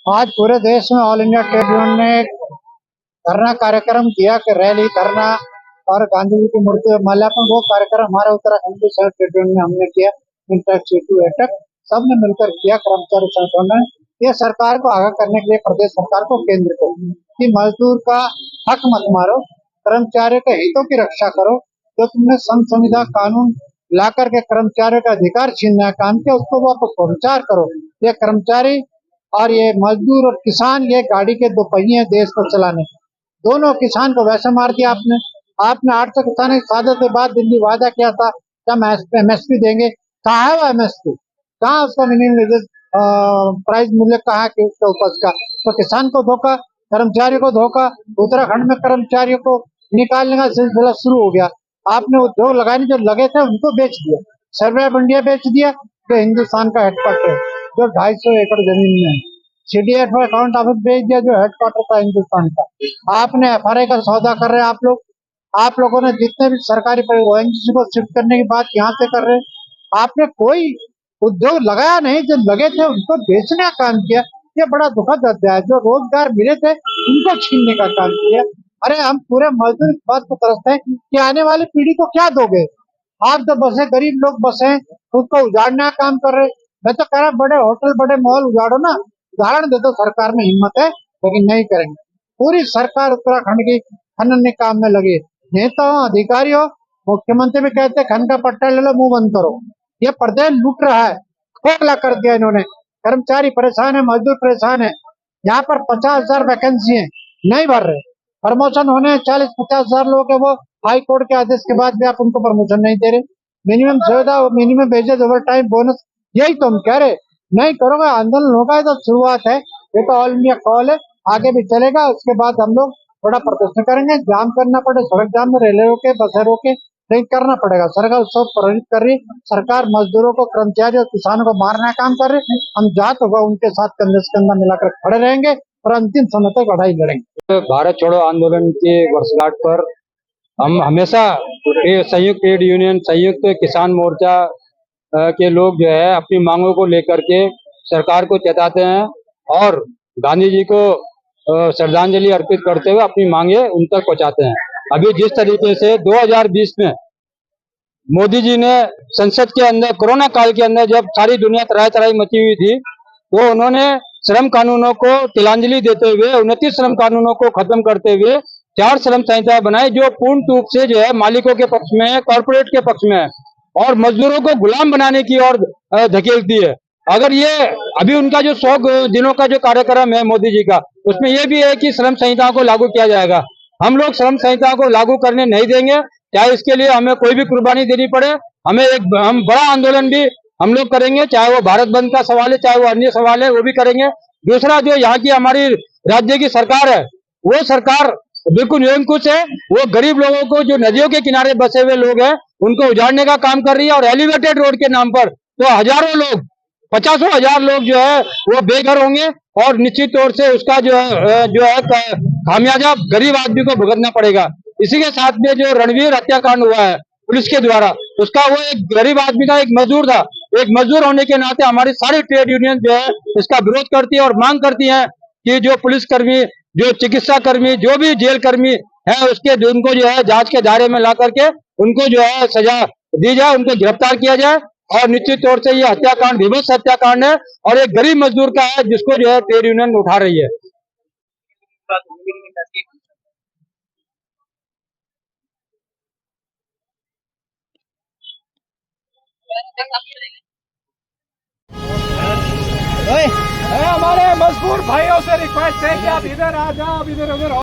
आज पूरे देश में ऑल इंडिया ट्रेड यूनियन ने धरना कार्यक्रम किया कि रैली धरना और गांधी जी की मूर्ति पर माल्यार्पण। वो कार्यक्रम हमारे उत्तराखंड के शहर ट्रेड यूनियन में हमने किया। इंटैक्ट सीटू एटक सबने मिलकर किया। कर्मचारी संगठनों ने ये सरकार को आगाह करने के लिए प्रदेश सरकार को, केंद्र को, कि मजदूर का हक मत मारो, कर्मचारियों के हितों की रक्षा करो। जो तुमने संविदा कानून ला करके कर्मचारियों का अधिकार छीनने का काम किया, उसको वापस विचार करो। ये कर्मचारी और ये मजदूर और किसान, ये गाड़ी के दो पहिए हैं देश को चलाने। दोनों किसान को वैसे मार दिया आपने। आपने 800 किसान सादे के बाद दिल्ली वादा किया था कि हम एमएसपी देंगे। कहाँ है वो एमएसपी? कहाँ उसका मिनिमम प्राइस मूल्य कहाँ के उसका उपज का? तो किसान को धोखा, कर्मचारियों को धोखा। उत्तराखंड में कर्मचारियों को निकालने का सिलसिला शुरू हो गया। आपने उद्योग लगाने जो लगे थे उनको बेच दिया। सर्वे ऑफ इंडिया बेच दिया जो हिंदुस्तान का हेडक्वार्टर है, जो 250 एकड़ जमीन में है। सीडीएस में अकाउंट ऑफिस बेच दिया जो हेडक्वार्टर था हिंदुस्तान का। आपने एफआरआई का सौदा कर रहे हैं आप लोग। आप लोगों ने जितने भी सरकारी ओएनजीसी को शिफ्ट करने की बात यहाँ से कर रहे हैं। आपने कोई उद्योग लगाया नहीं, जो लगे थे उनको बेचने का काम किया। ये बड़ा दुखद अध्याय है। जो रोजगार मिले थे उनको छीनने का काम किया। अरे हम पूरे मजदूर बात को तरसते हैं कि आने वाली पीढ़ी को क्या दोगे? आप तो बसे, गरीब लोग बसे उसको उजाड़ने का काम कर रहे। मैं तो कह रहा बड़े होटल बड़े मॉल उजाड़ो ना, उदाहरण दे दो। सरकार में हिम्मत है लेकिन नहीं करेंगे। पूरी सरकार उत्तराखंड की खनन के काम में लगी। नेताओं, अधिकारियों, मुख्यमंत्री भी कहते हैं खनन का पट्टा ले लो, मुंह बंद करो। ये प्रदेश लूट रहा है, खोखला कर दिया इन्होंने। कर्मचारी परेशान है, मजदूर परेशान है। यहाँ पर 50,000 वैकेंसी है, नहीं भर रहे। प्रमोशन होने 40-50,000 लोग है, वो हाई कोर्ट के आदेश के बाद भी आप उनको प्रमोशन नहीं दे रहे। मिनिमम सुविधा, minimum wages, over time, bonus, यही तो हम कह रहे। नहीं करोगे, आंदोलन होगा। तो शुरुआत है, ये तो ऑल इंडिया कॉल है, आगे भी चलेगा। उसके बाद हम लोग थोड़ा प्रदर्शन करेंगे, जाम करना पड़े, सड़क जाम में रेलवे रोके, बसें रोके, नहीं करना पड़ेगा। सरकार उसको प्रेरित कर रही। सरकार मजदूरों को, कर्मचारी और किसानों को मारने का काम कर रही। हम जात होगा उनके साथ कंधे से कंधा मिलाकर खड़े रहेंगे और अंतिम समय तक लड़ाई लड़ेंगे। भारत छोड़ो आंदोलन की वर्षगांठ पर हम हमेशा संयुक्त ट्रेड यूनियन, संयुक्त किसान मोर्चा के लोग जो है अपनी मांगों को लेकर के सरकार को चेताते हैं और गांधी जी को श्रद्धांजलि अर्पित करते हुए अपनी मांगे उन तक पहुंचाते हैं। अभी जिस तरीके से 2020 में मोदी जी ने संसद के अंदर कोरोना काल के अंदर जब सारी दुनिया तराई तराई मची हुई थी, तो उन्होंने श्रम कानूनों को तिलांजलि देते हुए 29 श्रम कानूनों को खत्म करते हुए 4 श्रम संहिता बनाई जो पूर्ण रूप से जो है मालिकों के पक्ष में है, कॉर्पोरेट के पक्ष में है और मजदूरों को गुलाम बनाने की ओर धकेलती है। अगर ये अभी उनका जो 100 दिनों का जो कार्यक्रम है मोदी जी का, उसमें यह भी है कि श्रम संहिता को लागू किया जाएगा। हम लोग श्रम संहिता को लागू करने नहीं देंगे, चाहे इसके लिए हमें कोई भी कुर्बानी देनी पड़े। हम बड़ा आंदोलन भी हम लोग करेंगे, चाहे वो भारत बंद का सवाल है, चाहे वो अन्य सवाल है, वो भी करेंगे। दूसरा, जो यहाँ की हमारी राज्य की सरकार है, वो सरकार बिल्कुल निरंकुश है। वो गरीब लोगों को, जो नदियों के किनारे बसे हुए लोग हैं, उनको उजाड़ने का काम कर रही है और एलिवेटेड रोड के नाम पर तो हजारों लोग, 50,000 लोग जो है वो बेघर होंगे और निश्चित तौर से उसका जो है खामियाजा गरीब आदमी को भुगतना पड़ेगा। इसी के साथ में जो रणवीर हत्याकांड हुआ है पुलिस के द्वारा, उसका वो एक गरीब आदमी का एक मजदूर था। एक मजदूर होने के नाते हमारी सारी ट्रेड यूनियन जो है इसका विरोध करती है और मांग करती है कि जो पुलिसकर्मी, जो चिकित्सा कर्मी, जो भी जेल कर्मी है, उसके उनको जो है जांच के दायरे में ला करके उनको जो है सजा दी जाए, उनको गिरफ्तार किया जाए। और निश्चित तौर से ये हत्याकांड विभत्स हत्याकांड है और एक गरीब मजदूर का है जिसको जो है ट्रेड यूनियन उठा रही है। हमारे मजदूर भाइयों से रिक्वेस्ट है कि आप इधर आ जाओ, आप इधर उधर